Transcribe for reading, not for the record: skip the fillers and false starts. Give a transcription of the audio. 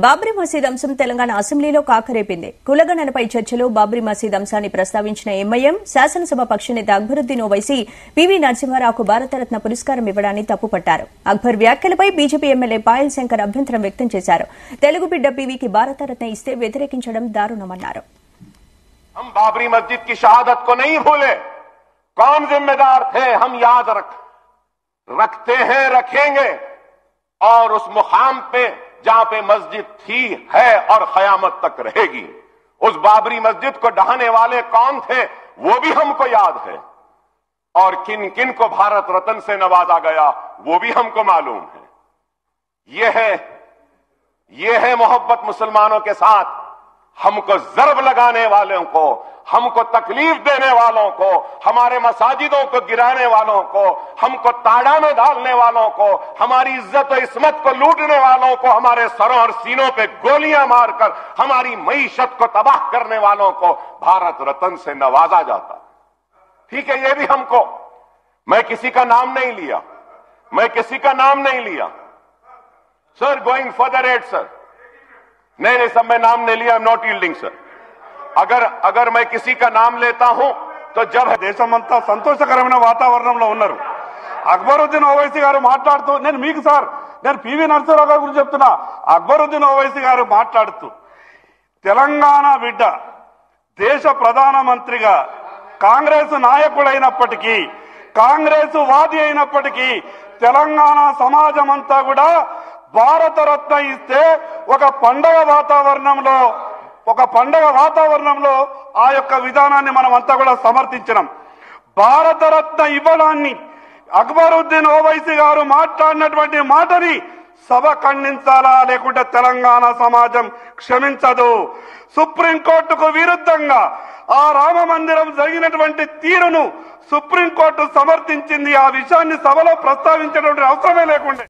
బాబ్రీ మసీద్ అంశం తెలంగాణ అసెంబ్లీలో కాకరేపింది. కులగణనపై చర్చలో బాబ్రీ మసీద్ అంశాన్ని ప్రస్తావించిన ఎంఐఎం శాసనసభ పక్షనేత అక్బరుద్దీన్ ఓవైసీ పివి నరసింహారావుకు భారతరత్న పురస్కారం ఇవ్వడాన్ని తప్పుపట్టారు. అక్బర్ వ్యాఖ్యలపై బీజేపీ ఎమ్మెల్యే పాయల్ శంకర్ అభ్యంతరం వ్యక్తం చేశారు. తెలుగు బిడ్డ పివికి భారతరత్న ఇస్తే వ్యతిరేకించడం దారుణమన్నారు. हम बाबरी मस्जिद की शहादत को नहीं भूले, कौन जिम्मेदार थे हम याद रखते हैं, रखेंगे और उस मुकाम पे जहां पे मस्जिद थी, है और कयामत तक रहेगी। उस बाबरी मस्जिद को ढहाने वाले कौन थे वो भी हमको याद है और किन किन को भारत रत्न से नवाजा गया वो भी हमको मालूम है। ये है मोहब्बत मुसलमानों के साथ। हमको जरब लगाने वालों को, हमको तकलीफ देने वालों को, हमारे मसाजिदों को गिराने वालों को, हमको ताड़ा में डालने वालों को, हमारी इज्जत और इस्मत को लूटने वालों को, हमारे सरों और सीनों पे गोलियां मारकर हमारी मईशत को तबाह करने वालों को भारत रत्न से नवाजा जाता। ठीक है, ये भी हमको, मैं किसी का नाम नहीं लिया, sir, going further at sir, नहीं सब मैं नाम नहीं लिया, I am not yielding sir. अगर मैं किसी का नाम लेता हूं तो जब దేశమంతా సంతోషకరమైన వాతావరణంలో ఉన్నారు. అక్బరుద్దీన్ ఓవైసీ గారు మాట్లాడుతూ, నేను మీకు సార్, నేను పివి నరసింహారావు గారి గురించి చెప్తున్నా. అక్బరుద్దీన్ ఓవైసీ గారు మాట్లాడుతూ, తెలంగాణ బిడ్డ దేశ ప్రధానమంత్రిగా కాంగ్రెస్ నాయకుడైనప్పటికీ, కాంగ్రెస్ వాది అయినప్పటికీ తెలంగాణ సమాజం అంతా కూడా భారతరత్న ఇస్తే ఒక పండగ వాతావరణంలో ఆ యొక్క విధానాన్ని మనం అంతా కూడా సమర్థించినాం. భారతరత్న ఇవ్వడాన్ని అక్బరుద్దీన్ ఓవైసీ గారు మాట్లాడినటువంటి మాటని సభ ఖండించాలా, లేకుంటే తెలంగాణ సమాజం క్షమించదు. సుప్రీంకోర్టుకు విరుద్ధంగా ఆ రామ మందిరం జరిగినటువంటి తీరును సుప్రీంకోర్టు సమర్థించింది. ఆ విషయాన్ని సభలో ప్రస్తావించేటువంటి అవసరమే లేకుండే.